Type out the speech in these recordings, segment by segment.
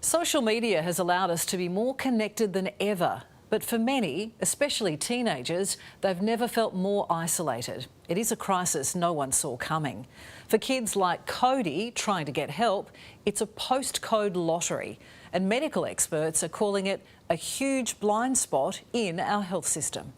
Social media has allowed us to be more connected than ever. But for many, especially teenagers, they've never felt more isolated. It is a crisis no one saw coming. For kids like Cody trying to get help, it's a postcode lottery. And medical experts are calling it a huge blind spot in our health system.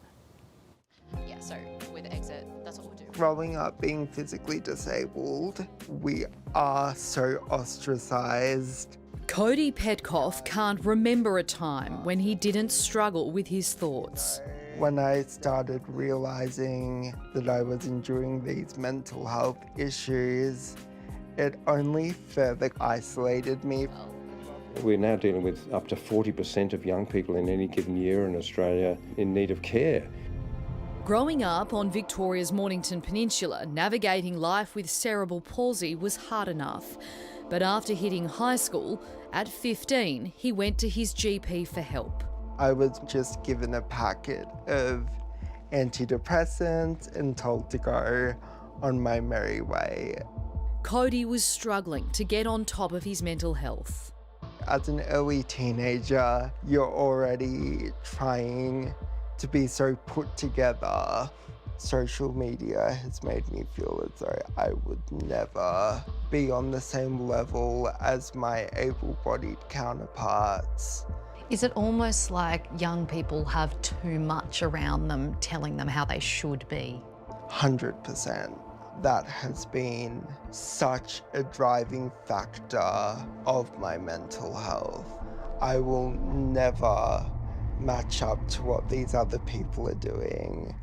Yeah, so with exit, that's what we'll do. Growing up being physically disabled, we are so ostracised. Cody Petkoff can't remember a time when he didn't struggle with his thoughts. When I started realising that I was enduring these mental health issues, it only further isolated me. We're now dealing with up to 40% of young people in any given year in Australia in need of care. Growing up on Victoria's Mornington Peninsula, navigating life with cerebral palsy was hard enough. But after hitting high school, at 15, he went to his GP for help. I was just given a packet of antidepressants and told to go on my merry way. Cody was struggling to get on top of his mental health. As an early teenager, you're already trying to be so put together. Social media has made me feel as though I would never be on the same level as my able-bodied counterparts. Is it almost like young people have too much around them telling them how they should be? 100%. That has been such a driving factor of my mental health. I will never match up to what these other people are doing.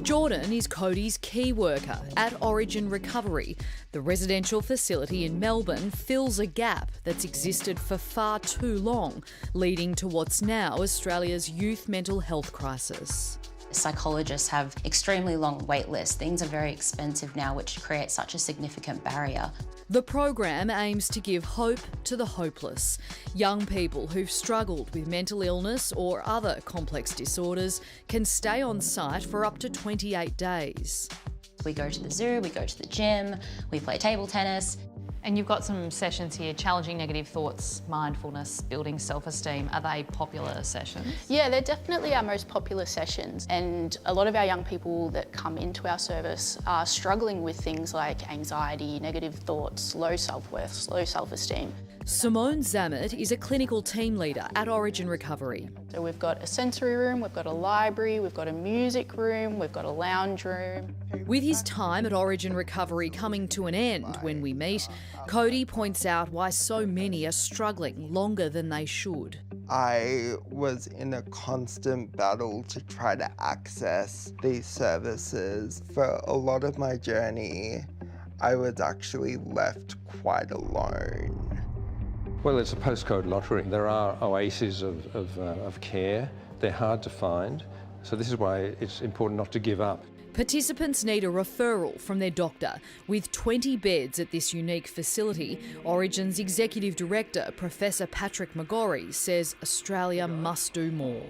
Jordan is Cody's key worker at Origin Recovery. The residential facility in Melbourne fills a gap that's existed for far too long, leading to what's now Australia's youth mental health crisis. Psychologists have extremely long wait lists. Things are very expensive now, which creates such a significant barrier. The program aims to give hope to the hopeless. Young people who've struggled with mental illness or other complex disorders can stay on site for up to 28 days. We go to the zoo, we go to the gym, we play table tennis. And you've got some sessions here, challenging negative thoughts, mindfulness, building self-esteem. Are they popular sessions? Yeah, they're definitely our most popular sessions. And a lot of our young people that come into our service are struggling with things like anxiety, negative thoughts, low self-worth, low self-esteem. Simone Zammit is a clinical team leader at Origin Recovery. So we've got a sensory room, we've got a library, we've got a music room, we've got a lounge room. With his time at Origin Recovery coming to an end when we meet, Cody points out why so many are struggling longer than they should. I was in a constant battle to try to access these services. For a lot of my journey, I was actually left quite alone. Well, it's a postcode lottery. There are oases of care. They're hard to find. So this is why it's important not to give up. Participants need a referral from their doctor. With 20 beds at this unique facility, Origin's Executive Director, Professor Patrick McGorry, says Australia must do more.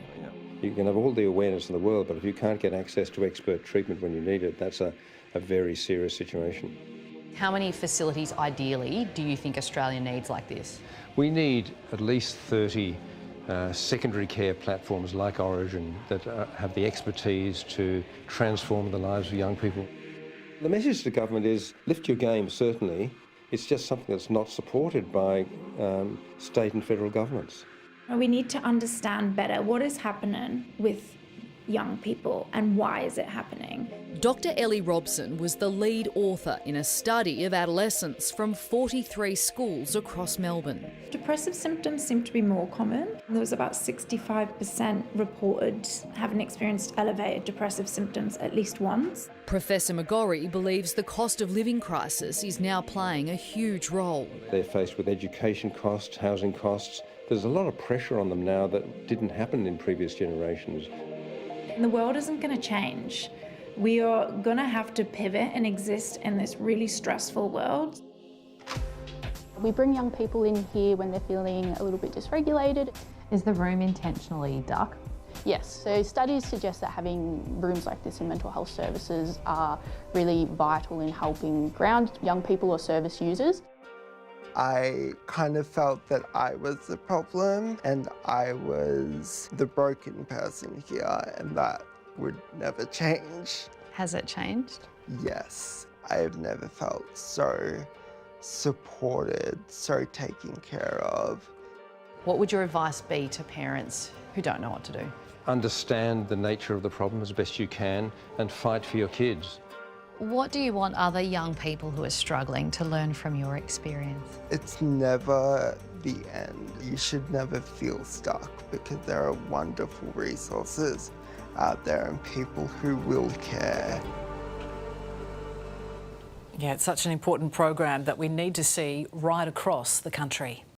You can have all the awareness in the world, but if you can't get access to expert treatment when you need it, that's a very serious situation. How many facilities, ideally, do you think Australia needs like this? We need at least 30 secondary care platforms like Origin that have the expertise to transform the lives of young people. The message to the government is lift your game, certainly. It's just something that's not supported by state and federal governments. We need to understand better what is happening with young people and why is it happening. Dr. Ellie Robson was the lead author in a study of adolescents from 43 schools across Melbourne. Depressive symptoms seem to be more common. There was about 65% reported having experienced elevated depressive symptoms at least once. Professor McGorry believes the cost of living crisis is now playing a huge role. They're faced with education costs, housing costs. There's a lot of pressure on them now that didn't happen in previous generations. The world isn't going to change. We are going to have to pivot and exist in this really stressful world. We bring young people in here when they're feeling a little bit dysregulated. Is the room intentionally dark? Yes, so studies suggest that having rooms like this in mental health services are really vital in helping ground young people or service users. I kind of felt that I was the problem and I was the broken person here, and that would never change. Has it changed? Yes, I have never felt so supported, so taken care of. What would your advice be to parents who don't know what to do? Understand the nature of the problem as best you can and fight for your kids. What do you want other young people who are struggling to learn from your experience? It's never the end. You should never feel stuck because there are wonderful resources out there and people who will care. Yeah, it's such an important program that we need to see right across the country.